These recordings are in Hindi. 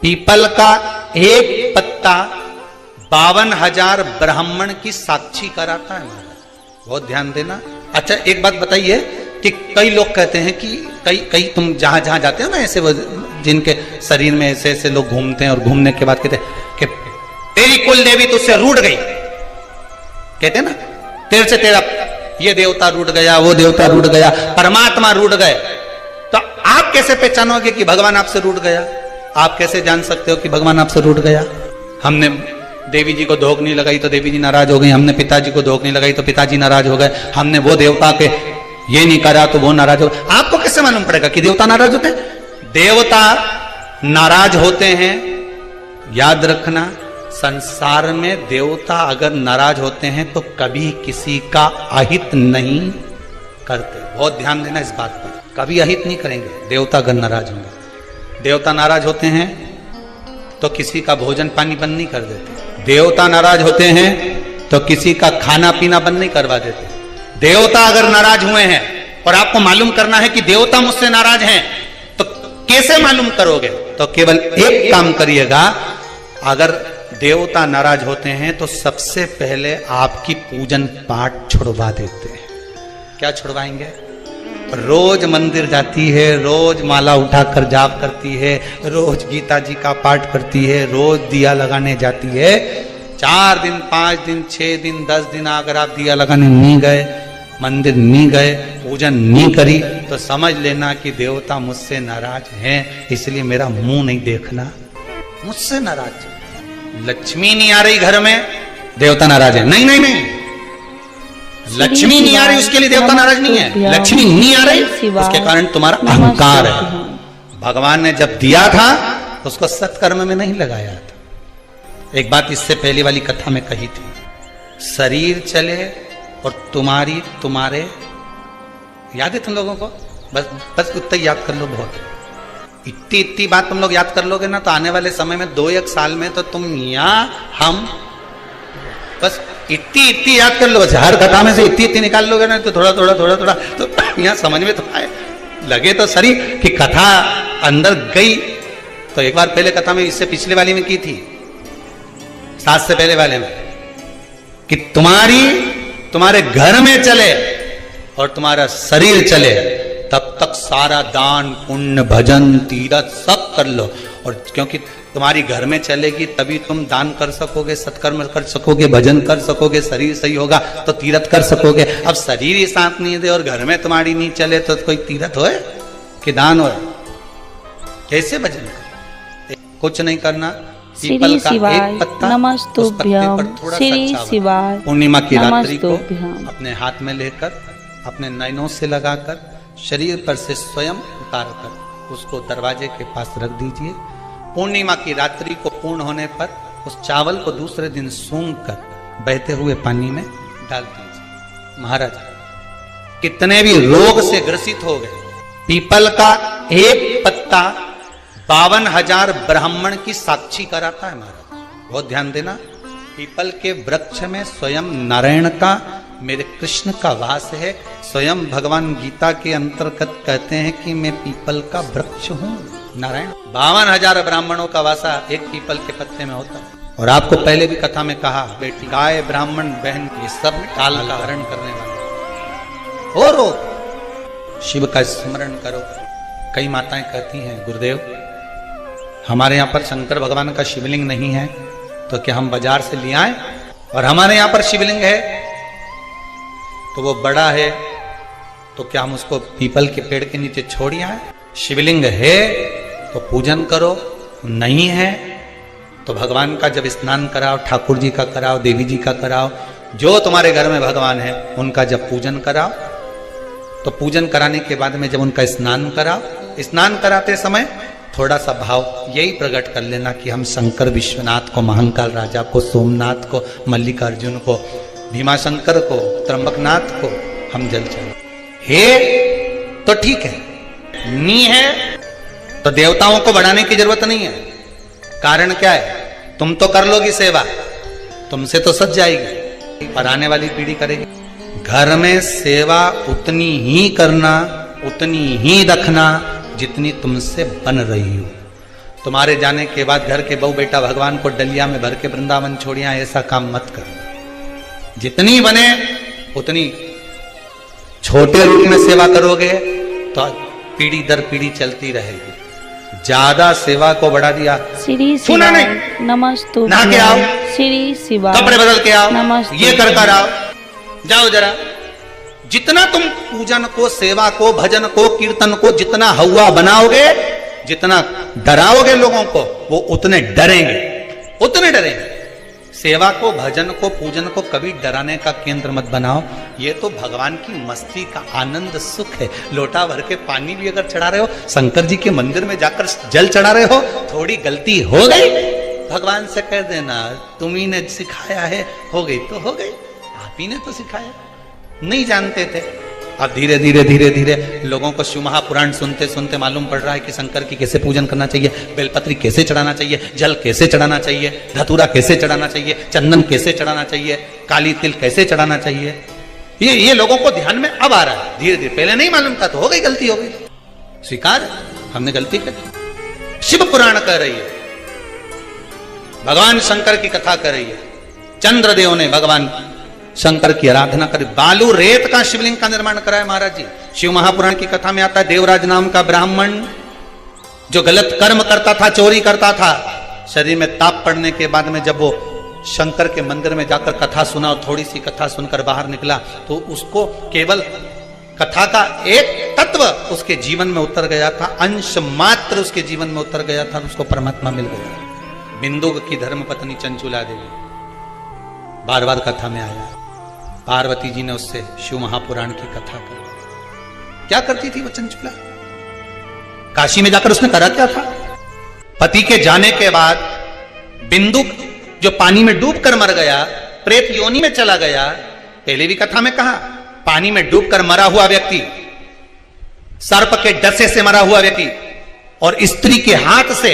पीपल का एक पत्ता 52,000 ब्राह्मण की साक्षी कराता है महाराज, बहुत ध्यान देना। अच्छा एक बात बताइए कि कई लोग कहते हैं कि कई तुम जहां जहां जाते हो ना, ऐसे वो जिनके शरीर में ऐसे ऐसे लोग घूमते हैं और घूमने के बाद कहते हैं कि तेरी कुल देवी तुझसे रूठ गई, कहते हैं ना, तेरे से तेरा ये देवता रूठ गया, वो देवता रूठ गया, परमात्मा रूठ गए। तो आप कैसे पहचानोगे कि भगवान आपसे रूठ गया? आप कैसे जान सकते हो कि भगवान आपसे रूठ गया? हमने देवी जी को धोख नहीं लगाई तो देवी जी नाराज हो गई, हमने पिताजी को धोख नहीं लगाई तो पिताजी नाराज हो गए, हमने वो देवता के ये नहीं करा तो वो नाराज हो गए। आपको कैसे मालूम पड़ेगा कि देवता नाराज होते हैं? देवता नाराज होते हैं, याद रखना, संसार में देवता अगर नाराज होते हैं तो कभी किसी का अहित नहीं करते। बहुत ध्यान देना इस बात पर, कभी अहित नहीं करेंगे देवता अगर नाराज होंगे। देवता नाराज होते हैं तो किसी का भोजन पानी बंद नहीं कर देते। देवता नाराज होते हैं तो किसी का खाना पीना बंद नहीं करवा देते। देवता अगर नाराज हुए हैं और आपको मालूम करना है कि देवता मुझसे नाराज हैं, तो कैसे मालूम करोगे? तो केवल एक काम करिएगा, अगर देवता नाराज होते हैं तो सबसे पहले आपकी पूजन पाठ छुड़वा देते हैं। क्या छुड़वाएंगे? रोज मंदिर जाती है, रोज माला उठाकर जाप करती है, रोज गीता जी का पाठ करती है, रोज दिया लगाने जाती है। 4 दिन 5 दिन 6 दिन 10 दिन अगर आप दिया लगाने नहीं गए, मंदिर नहीं गए, पूजन नहीं करी, तो समझ लेना कि देवता मुझसे नाराज हैं, इसलिए मेरा मुंह नहीं देखना, मुझसे नाराज। लक्ष्मी नहीं आ रही घर में, देवता नाराज है? नहीं नहीं नहीं, लक्ष्मी नहीं आ रही उसके लिए देवता नाराज नहीं है। लक्ष्मी नहीं आ रही उसके कारण तुम्हारा अहंकार है। भगवान ने जब दिया था उसको सत्कर्म में नहीं लगाया था। एक बात इससे पहले वाली कथा में कही थी, शरीर चले और तुम्हारे याद है तुम लोगों को? बस उतना याद कर लो, बहुत इतनी बात तुम लोग याद कर लोगे ना, तो आने वाले समय में 2-1 साल में तो तुम या हम, बस इतनी याद कर लो। हर कथा में से इतनी निकाल लोगे ना तो थोड़ा तो यहाँ समझ में तो आए, लगे तो सही कि कथा अंदर गई। तो एक बार पहले कथा में, इससे पिछले वाली में की थी, 7 से पहले वाले में, कि तुम्हारे घर में चले और तुम्हारा शरीर चले, तब तक सारा दान पुण्य भजन तीरथ सब कर लो। और क्योंकि तुम्हारी घर में चलेगी तभी तुम दान कर सकोगे, सत्कर्म कर सकोगे, भजन कर सकोगे, शरीर सही होगा तो तीरथ कर सकोगे। अब शरीर ही साथ नहीं दे और घर में तुम्हारी नहीं चले तो कोई तीरथ होए कि दान होए? कैसे भजन करे? कुछ नहीं करना, पीपल का एक पत्ता, उस पत्ते पर थोड़ा सा चावल, पूर्णिमा की रात्रि को अपने हाथ में लेकर अपने नयनों से लगाकर शरीर पर से स्वयं उतार कर उसको दरवाजे के पास रख दीजिए। पूर्णिमा की रात्रि को पूर्ण होने पर उस चावल को दूसरे दिन सूंघ कर बहते हुए पानी में डाल दीजिए। महाराज कितने भी रोग से ग्रसित हो गए, पीपल का एक पत्ता 52,000 ब्राह्मण की साक्षी कराता है महाराज, बहुत ध्यान देना। पीपल के वृक्ष में स्वयं नारायण का, मेरे कृष्ण का वास है। स्वयं भगवान गीता के अंतर्गत कहते हैं कि मैं पीपल का वृक्ष हूं, नारायण। 52,000 ब्राह्मणों का वासा एक पीपल के पत्ते में होता है। और आपको पहले भी कथा में कहा, बेटी गाय ब्राह्मण बहन ये सब काल का हरण करने वाले हो। रो शिव का स्मरण करो। कई माताएं कहती हैं, गुरुदेव हमारे यहाँ पर शंकर भगवान का शिवलिंग नहीं है, तो क्या हम बाजार से ले आए? और हमारे यहाँ पर शिवलिंग है तो वो बड़ा है, तो क्या हम उसको पीपल के पेड़ के नीचे छोड़ आए? शिवलिंग है तो पूजन करो, नहीं है तो भगवान का जब स्नान कराओ, ठाकुर जी का कराओ, देवी जी का कराओ, जो तुम्हारे घर में भगवान है उनका जब पूजन कराओ, तो पूजन कराने के बाद में जब उनका स्नान कराओ, स्नान कराते समय थोड़ा सा भाव यही प्रकट कर लेना कि हम शंकर विश्वनाथ को, महाकाल राजा को, सोमनाथ को, मल्लिकार्जुन को, भीमाशंकर को, त्र्यंबकनाथ को हम जल चढ़ाएं। हे तो ठीक है, नहीं है तो देवताओं को बढ़ाने की जरूरत नहीं है। कारण क्या है? तुम तो कर लोगी सेवा, तुमसे तो सज जाएगी, पर आने वाली पीढ़ी करेगी। घर में सेवा उतनी ही करना, उतनी ही रखना जितनी तुमसे बन रही हो। तुम्हारे जाने के बाद घर के बहू बेटा भगवान को डलिया में भर के वृंदावन छोड़िया, ऐसा काम मत करना। जितनी बने उतनी छोटे रूप में सेवा करोगे तो पीढ़ी दर पीढ़ी चलती रहेगी। ज्यादा सेवा को बढ़ा दिया, श्री सुना नहीं, नमस्तु नहा के आओ, श्री शिवा, कपड़े बदल के आओ, नमस्ते, ये कर आओ, जाओ जरा। जितना तुम पूजन को, सेवा को, भजन को, कीर्तन को जितना हवा बनाओगे, जितना डराओगे लोगों को, वो उतने डरेंगे, उतने डरेंगे। सेवा को, भजन को, पूजन को कभी डराने का केंद्र मत बनाओ। ये तो भगवान की मस्ती का आनंद सुख है। लोटा भर के पानी भी अगर चढ़ा रहे हो, शंकर जी के मंदिर में जाकर जल चढ़ा रहे हो, थोड़ी गलती हो गई, भगवान से कह देना तुम्ही ने सिखाया है, हो गई तो हो गई, आप ही ने तो सिखाया, नहीं जानते थे। अब धीरे धीरे धीरे धीरे लोगों को शिव महापुराण सुनते सुनते मालूम पड़ रहा है कि शंकर की कैसे पूजन करना चाहिए, बेलपत्री कैसे चढ़ाना चाहिए, जल कैसे चढ़ाना चाहिए, धतूरा कैसे चढ़ाना चाहिए, चंदन कैसे चढ़ाना चाहिए, काली तिल कैसे चढ़ाना चाहिए। ये लोगों को ध्यान में अब आ रहा है धीरे धीरे। पहले नहीं मालूम था तो हो गई, गलती हो गई, स्वीकार, हमने गलती कर। शिव पुराण कह रही है, भगवान शंकर की कथा कर रही है, चंद्रदेव ने भगवान शंकर की आराधना करी, बालू रेत का शिवलिंग का निर्माण कराया महाराज जी। शिव महापुराण की कथा में आता है, देवराज नाम का ब्राह्मण जो गलत कर्म करता था, चोरी करता था, शरीर में ताप पड़ने के बाद में जब वो शंकर के मंदिर में जाकर कथा सुना और थोड़ी सी कथा सुनकर बाहर निकला तो उसको केवल कथा का एक तत्व उसके जीवन में उतर गया था, अंश मात्र उसके जीवन में उतर गया था, उसको परमात्मा मिल गया। बिंदुक की धर्मपत्नी चंचुला देवी बार बार कथा में आया, पार्वती जी ने उससे शिव महापुराण की कथा करवाई। क्या करती थी वो चंचुला? काशी में जाकर उसने करा क्या था? पति के जाने के बाद बिंदु जो पानी में डूबकर मर गया, प्रेत योनि में चला गया। पहले भी कथा में कहा, पानी में डूबकर मरा हुआ व्यक्ति, सर्प के डसे से मरा हुआ व्यक्ति और स्त्री के हाथ से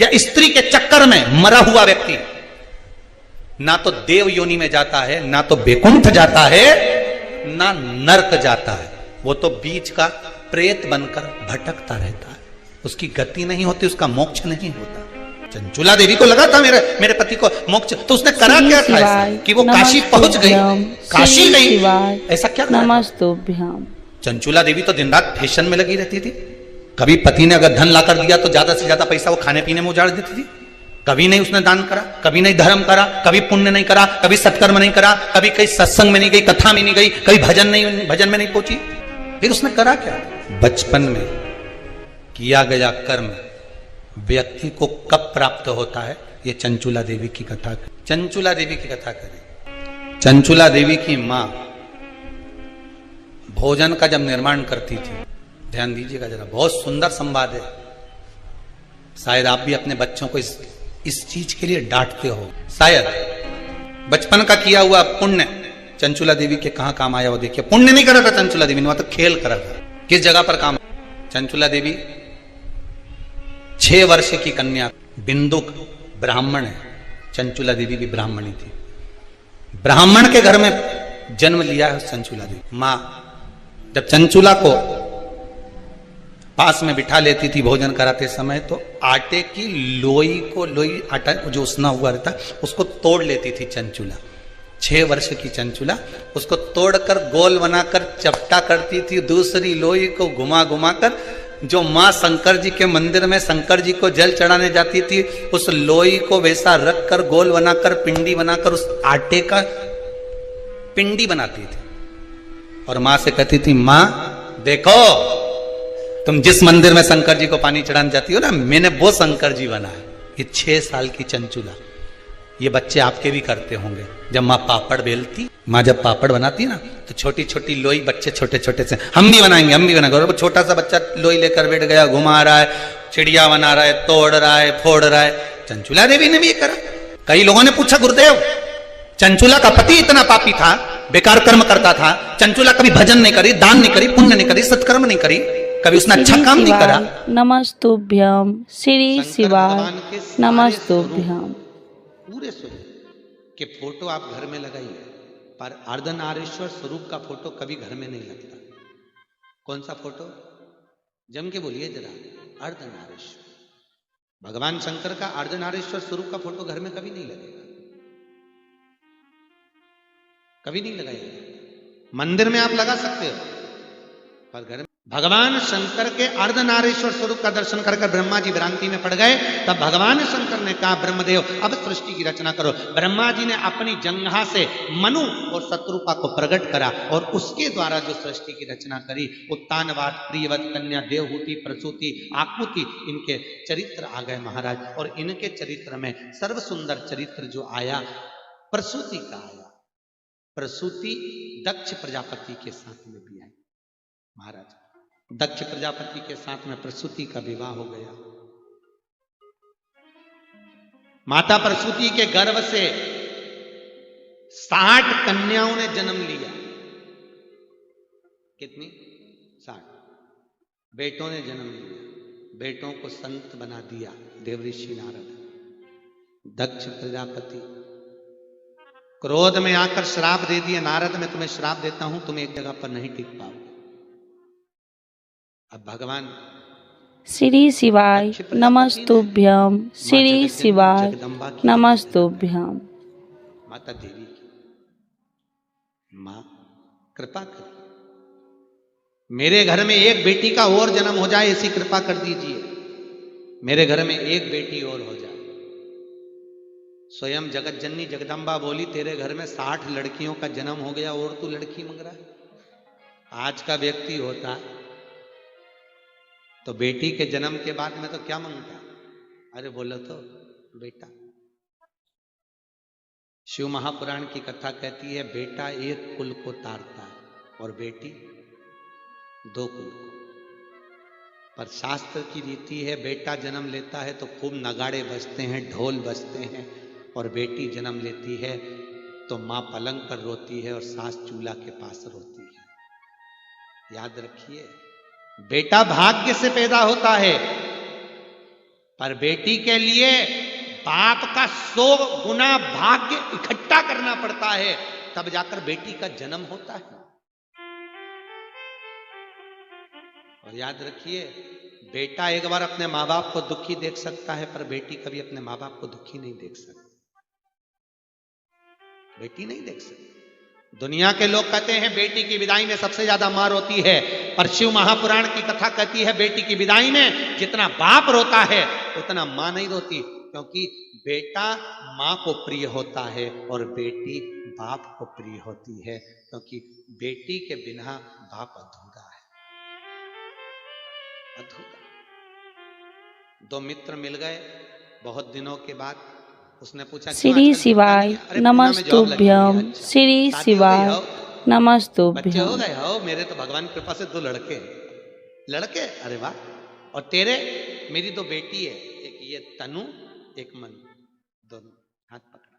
या स्त्री के चक्कर में मरा हुआ व्यक्ति ना तो देव योनि में जाता है, ना तो बैकुंठ जाता है, ना नरक जाता है। वो तो बीच का प्रेत बनकर भटकता रहता है, उसकी गति नहीं होती, उसका मोक्ष नहीं होता। चंचुला देवी को लगा था मेरे पति को मोक्ष, तो उसने करा क्या था ऐसा कि वो काशी पहुंच गई, काशी गई, ऐसा क्या नमस्तुभ्याम। चंचुला देवी तो दिन रात फैशन में लगी रहती थी। कभी पति ने अगर धन लाकर दिया तो ज्यादा से ज्यादा पैसा वो खाने पीने में उजाड़ देती थी। कभी नहीं उसने दान करा, कभी नहीं धर्म करा, कभी पुण्य नहीं करा, कभी सत्कर्म नहीं करा, कभी कहीं सत्संग में नहीं गई, कथा में नहीं गई, कभी भजन में नहीं पहुंची। फिर उसने करा क्या? बचपन में किया गया कर्म व्यक्ति को कब प्राप्त होता है, ये चंचुला देवी की कथा। चंचुला देवी की कथा करें। चंचुला देवी की मां भोजन का जब निर्माण करती थी, ध्यान दीजिएगा जरा, बहुत सुंदर संवाद है। शायद आप भी अपने बच्चों को इस चीज के लिए डांटते हो, शायद बचपन का किया हुआ पुण्य चंचुला देवी के कहां काम आया वो देखिए। पुण्य नहीं करा था चंचुला देवी ने, वहां तो खेल करा था। किस जगह पर काम? चंचुला देवी 6 वर्ष की कन्या, बिंदुक ब्राह्मण है, चंचुला देवी भी ब्राह्मणी थी, ब्राह्मण के घर में जन्म लिया है चंचुला देवी। मां जब चंचुला को पास में बिठा लेती थी भोजन कराते समय, तो आटे की लोई आटा जो उसना हुआ रहता उसको तोड़ लेती थी चंचुला। 6 वर्ष की चंचुला उसको तोड़कर गोल बनाकर चपटा करती थी, दूसरी लोई को घुमा घुमा कर जो माँ शंकर जी के मंदिर में शंकर जी को जल चढ़ाने जाती थी, उस लोई को वैसा रख कर गोल बनाकर पिंडी बनाकर उस आटे का पिंडी बनाती थी और माँ से कहती थी, माँ देखो तुम जिस मंदिर में शंकर जी को पानी चढ़ाने जाती हो ना, मैंने वो शंकर जी बना है। ये 6 साल की चंचुला, ये बच्चे आपके भी करते होंगे। जब माँ पापड़ बेलती, माँ जब पापड़ बनाती ना तो छोटी छोटी लोई बच्चे छोटे छोटे से, हम भी बनाएंगे। और वो छोटा सा बच्चा लोई लेकर बैठ गया, घुमा रहा है, चिड़िया बना रहा है, तोड़ रहा है, फोड़ रहा है। चंचुला देवी ने भी ये करा। कई लोगों ने पूछा, गुरुदेव चंचुला का पति इतना पापी था, बेकार कर्म करता था, चंचुला कभी भजन नहीं करी, दान नहीं करी, पुण्य नहीं करी, सत्कर्म नहीं करी, कभी उसने अच्छा काम नहीं करा। नमस्तुभ्यम श्री शिवाय नमस्तुभ्यम। पूरे स्वरूप के फोटो आप घर में लगाइए, पर अर्धनारीश्वर स्वरूप का फोटो कभी घर में नहीं लगता। कौन सा फोटो? जम के बोलिए जरा। अर्धनारीश्वर भगवान शंकर का अर्धनारीश्वर स्वरूप का फोटो घर में कभी नहीं लगेगा, कभी नहीं लगाएगा। मंदिर में आप लगा सकते हो, पर घर में भगवान शंकर के अर्धनारीश्वर स्वरूप का दर्शन कर ब्रह्मा जी भ्रांति में पड़ गए। तब भगवान शंकर ने कहा, ब्रह्मदेव अब सृष्टि की रचना करो। ब्रह्मा जी ने अपनी जंघा से मनु और शत्रुपा को प्रकट करा और उसके द्वारा जो सृष्टि की रचना करी, उत्तानवाद, प्रियवत, कन्या, देवहूति, प्रसूति, आकुति, इनके चरित्र आ गए महाराज। और इनके चरित्र में सर्व सुंदर चरित्र जो आया, प्रसूति का आया। प्रसूति दक्ष प्रजापति के साथ में भी आई महाराज। दक्ष प्रजापति के साथ में प्रसूति का विवाह हो गया। माता प्रसूति के गर्भ से 60 कन्याओं ने जन्म लिया। कितनी? 60 बेटों ने जन्म लिया। बेटों को संत बना दिया देवऋषि नारद। दक्ष प्रजापति क्रोध में आकर श्राप दे दिया, नारद मैं तुम्हें श्राप देता हूं, तुम एक जगह पर नहीं टिक पाओगे। अब भगवान श्री शिवाय नमस्तुभ्यम, श्री शिवाय नमस्तुभ्यम। माता देवी की मां कृपा कर, मेरे घर में एक बेटी का और जन्म हो जाए, ऐसी कृपा कर दीजिए। मेरे घर में एक बेटी और हो जाए। स्वयं जगत जननी जगदम्बा बोली, तेरे घर में 60 लड़कियों का जन्म हो गया और तू लड़की मांग रहा है। आज का व्यक्ति होता तो बेटी के जन्म के बाद में तो क्या मांगता? अरे बोलो तो बेटा। शिव महापुराण की कथा कहती है, बेटा एक कुल को तारता है और बेटी 2 कुल को। पर शास्त्र की रीति है, बेटा जन्म लेता है तो खूब नगाड़े बजते हैं, ढोल बजते हैं, और बेटी जन्म लेती है तो मां पलंग पर रोती है और सास चूल्हा के पास रोती है। याद रखिए, बेटा भाग्य से पैदा होता है, पर बेटी के लिए बाप का 100 गुना भाग्य इकट्ठा करना पड़ता है, तब जाकर बेटी का जन्म होता है। और याद रखिए, बेटा एक बार अपने माँ बाप को दुखी देख सकता है, पर बेटी कभी अपने माँ बाप को दुखी नहीं देख सकती। बेटी नहीं देख सकती। दुनिया के लोग कहते हैं बेटी की विदाई में सबसे ज्यादा मार होती है, पर शिव महापुराण की कथा कहती है बेटी की विदाई में जितना बाप रोता है उतना मां नहीं रोती, क्योंकि बेटा मां को प्रिय होता है और बेटी बाप को प्रिय होती है, क्योंकि बेटी के बिना बाप अधूरा है, अधूरा। 2 मित्र मिल गए बहुत दिनों के बाद। उसने पूछा, श्री शिवाय नमस्तुभ्यम, श्री शिवाय नमस्तुभ्यम। बच्चे हो गए हो? मेरे तो भगवान की कृपा से 2 लड़के। लड़के? अरे वाह। और तेरे? मेरी 2 बेटी है, एक ये तनु, एक मनु, दोनों हाथ पकड़ा।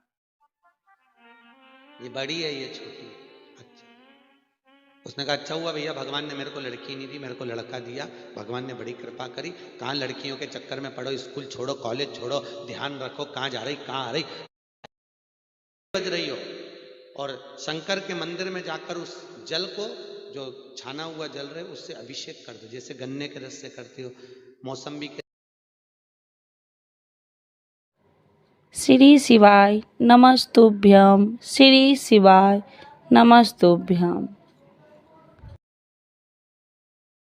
ये बड़ी है, ये छोटी है। अच्छा। उसने कहा, अच्छा हुआ भैया, भगवान ने मेरे को लड़की नहीं दी, मेरे को लड़का दिया। भगवान ने बड़ी कृपा करी। कहाँ लड़कियों के चक्कर में पड़ो, स्कूल छोड़ो, कॉलेज छोड़ो, ध्यान रखो कहाँ जा रही, कहाँ आ रही, बज रही हो। और शंकर के मंदिर में जाकर उस जल को, जो छाना हुआ जल रहे, उससे अभिषेक कर दो, जैसे गन्ने के रस से करते हो, मौसम्बी के। श्री शिवाय नमस्तुभ्यम, श्री शिवाय नमस्तुभ्यम।